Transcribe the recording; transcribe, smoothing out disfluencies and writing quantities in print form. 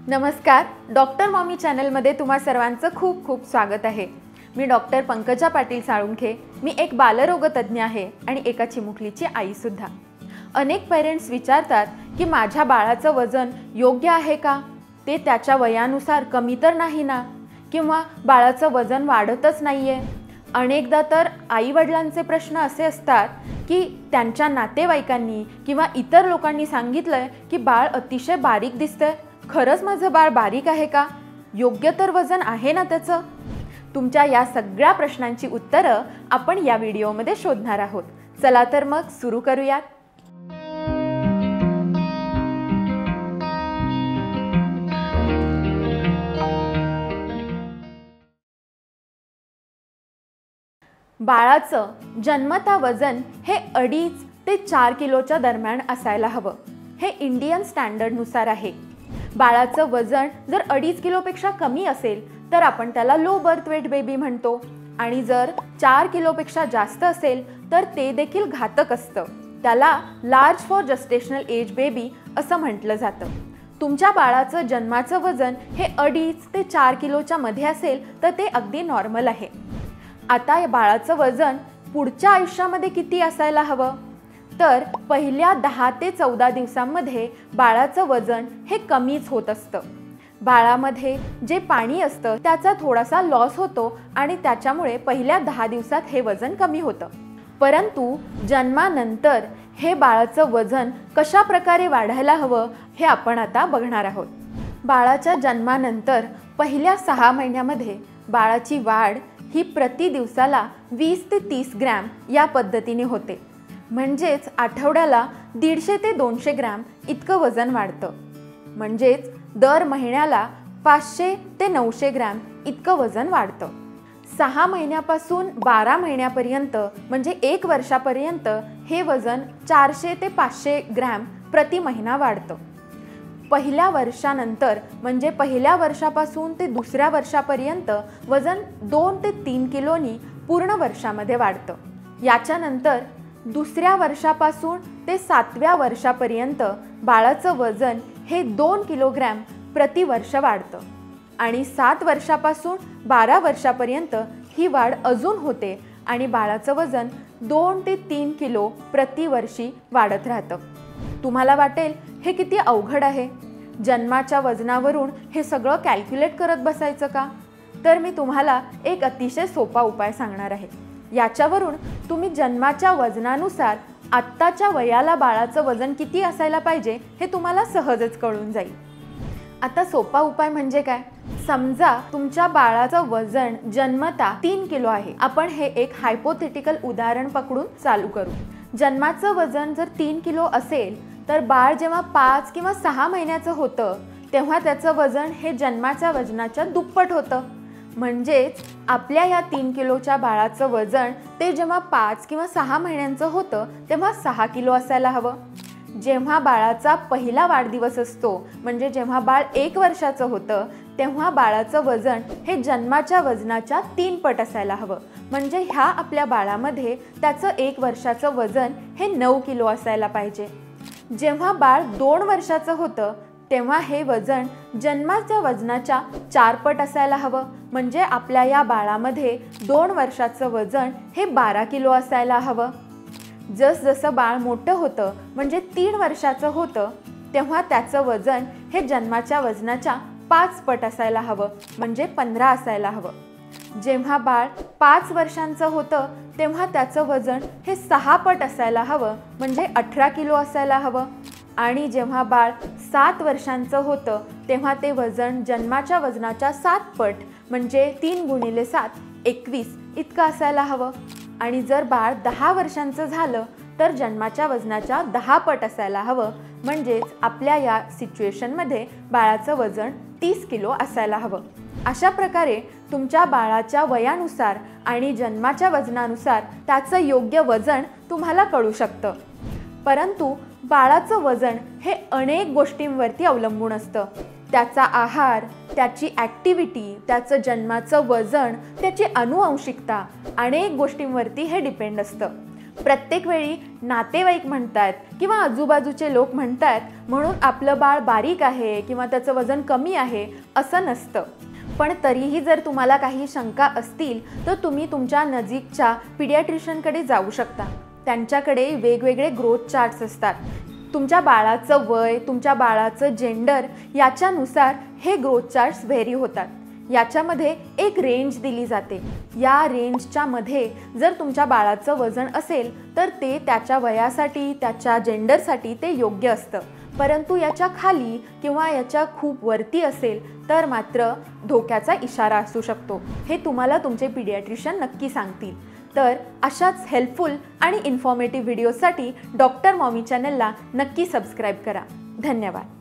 नमस्कार, doctor mommy चॅनलमध्ये तुम्हा सर्वांचं खूप खूप स्वागत आहे। मी डॉक्टर पंकजा पाटील साळुंखे। मी एक बालरोगतज्ञ आहे आणि एका चिमुकलीची आई सुद्धा। अनेक पेरेंट्स विचारतात की माझ्या बाळाचं वजन योग्य आहे का, ते त्याच्या वयानुसार कमी तर नाही ना, किंवा बाळाचं वजन वाढतच नाहीये। अनेकदा तर आई वडिलांचे प्रश्न असे असतात की त्यांच्या नातेवाईकांनी किंवा इतर लोकांनी सांगितलंय की बाळ अतिशय बारीक दिसतंय, खरंच माझं बाळ बारीक आहे का, योग्य तर वजन आहे ना त्याचं। तुमच्या या सगळ्या प्रश्नांची उत्तरं आपण या व्हिडिओमध्ये शोधणार आहोत। चला तर मग सुरू करूयात। बाळाचं जन्मता वजन हे 2.5 ते 4 किलोच्या दरम्यान असायला हवं। हे इंडियन स्टँडर्डनुसार आहे। बाळाचं वजन जर 2.5 किलोपेक्षा कमी असेल तर आपण त्याला लो बर्थ वेट बेबी म्हणतो, आणि जर 4 किलोपेक्षा जास्त असेल तर ते देखील घातक असतं। त्याला large for gestational age baby असं म्हटलं जातं। तुमच्या बाळाचं जन्माचं वजन हे 2.5 ते 4 किलोच्या मध्ये असेल तर ते अगदी नॉर्मल आहे। आता या बाळाचं वजन पुढच्या आयुष्यामध्ये किती असायला हवं, तर पहिल्या 10 ते 14 दिवसांमध्ये बाळाचं वजन हे कमीच होत असतं। बाळामध्ये जे पाणी असतं त्याचा थोडासा लॉस होतो आणि त्याच्यामुळे पहिल्या 10 दिवसात हे वजन कमी होतं। परंतु जन्मानंतर हे बाळाचं वजन कशा प्रकारे वाढायला हवं हे आपण आता बघणार आहोत। बाळाच्या जन्मानंतर पहिल्या 6 महिन्यामध्ये बाळाची वाढ ही प्रति दिवसाला 20 ते 30 ग्रॅम या पद्धतीने होते। म्हणजेच आठवड्याला 150 ते 200 ग्रॅम इतकं वजन वाढतं। म्हणजेच दर महिन्याला 500 ते 900 ग्रॅम इतकं वजन वाढतं। 6 महिन्यापासून 12 महिन्यापर्यंत म्हणजे 1 वर्षापर्यंत हे वजन 400 ते 500 ग्रॅम प्रति महिना वाढतं। पहिल्या वर्षानंतर म्हणजे पहिल्या वर्षापासून ते दुसऱ्या वर्षापर्यंत वजन 2 ते 3 किलोनी पूर्ण वर्षामध्ये वाढतं। याच्यानंतर दुसऱ्या वर्षापासून ते 7व्या वर्षापर्यंत बाळाचं वजन हे 2 किलोग्रॅम प्रति वर्ष वाढतं, आणि 7 वर्षापासून 12 वर्षापर्यंत ही वाढ अजून होते आणि बाळाचं वजन 2 ते 3 किलो प्रति वर्षी वाढत राहतं। तुम्हाला वाटेल हे किती अवघड आहे, जन्माच्या वजनावरून हे सगळं कॅल्क्युलेट करत बसायचं का? तर मी तुम्हाला एक अतिशय सोपा उपाय सांगणार आहे। याच्यावरून तुम्ही जन्माच्या वजनानुसार आत्ताच्या वयाला बाळाचं वजन किती असायला पाहिजे हे तुम्हाला सहजच कळून जाईल। आता सोपा उपाय म्हणजे काय? समजा तुमच्या बाळाचं वजन जन्मता 3 किलो आहे। आपण हे एक हायपोथेटिकल उदाहरण पकडून चालू करू। जन्माचं वजन जर 3 किलो असेल तर बाळ जेव्हा 5 किंवा 6 महिन्याचं होतं तेव्हा त्याचं वजन हे जन्माच्या वजनाच्या दुप्पट होतं। म्हणजेच आपल्या या 3 किलोच्या बाळाचं वजन ते जेव्हा 5 किंवा 6 महिन्यांचं होतं तेव्हा 6 किलो असायला हवं। जेव्हा बाळाचा पहिला वाढदिवस असतो म्हणजे जेव्हा बाळ 1 वर्षाचं होतं तेव्हा बाळाचं वजन हे जन्माच्या वजनाच्या 3 पट असायला हवं। म्हणजे ह्या आपल्या बाळामध्ये त्याचं 1 वर्षाचं वजन हे 9 किलो असायला पाहिजे। जेव्हा बाळ 2 वर्षाचं होतं तेव्हा हे वजन जन्माच्या वजनाच्या 4 पट असायला हवं। म्हणजे आपल्या या बाळामध्ये 2 वर्षाचं वजन हे 12 किलो असायला हवं। जसजसं बाळ मोठं होतं म्हणजे 3 वर्षाचं होतं तेव्हा त्याचं वजन हे जन्माच्या वजनाच्या 5 पट असायला हवं, म्हणजे 15 असायला हवं। जेव्हा बाळ 5 वर्षांचं होतं तेव्हा त्याचं वजन हे 6 पट असायला हवं, म्हणजे 18 किलो असायला हवं। आणि जेव्हा बाळ 7 वर्षांचं होतं तेव्हा ते वजन जन्माच्या वजनाच्या 7 पट म्हणजे 3 गुणिले 7 21 इतकं असायला हवं। आणि जर बाळ 10 वर्षांचं झालं तर जन्माच्या वजनाच्या 10 पट असायला हवं। म्हणजेच आपल्या या सिच्युएशनमध्ये बाळाचं वजन 30 किलो असायला हवं। अशा प्रकारे तुमच्या बाळाच्या वयानुसार आणि जन्माच्या वजनानुसार त्याचं योग्य वजन तुम्हाला कळू शकतं। परंतु बाळाचं वजन हे अनेक गोष्टींवरती अवलंबून असतं। त्याचा आहार, त्याची ॲक्टिव्हिटी, त्याचं जन्माचं वजन, त्याची अनुवंशिकता, अनेक गोष्टींवरती हे डिपेंड असतं। प्रत्येक वेळी नातेवाईक म्हणतात किंवा आजूबाजूचे लोक म्हणतात म्हणून आपलं बाळ बारीक आहे किंवा त्याचं वजन कमी आहे असं नसतं. पण तरीही जर तुम्हाला काही शंका असतील तर तुम्ही तुमच्या नजीकच्या पिडियाट्रिशियनकडे जाऊ शकता. त्यांच्याकडे वेगवेगळे ग्रोथ चार्ट्स असतात. तुमच्या बाळाचं वय, तुमच्या बाळाचं जेंडर याच्यानुसार हे ग्रोथ चार्ट्स व्हेरी होतात. याच्यामध्ये एक रेंज दिली जाते. या रेंजच्या मध्ये जर तुमच्या बाळाचं वजन असेल तर ते त्याच्या वयासाठी, त्याच्या जेंडरसाठी ते योग्य असतं. परंतु याच्या खाली किंवा याच्या खूप वरती असेल तर मात्र धोक्याचा इशारा असू शकतो. हे तुम्हाला तुमचे पिडियाट्रिशियन नक्की सांगतील. तर अशाच हेल्पफुल आणि इन्फॉर्मेटिव्ह व्हिडिओसाठी डॉक्टर मॉमी चॅनलला नक्की सबस्क्राईब करा. धन्यवाद.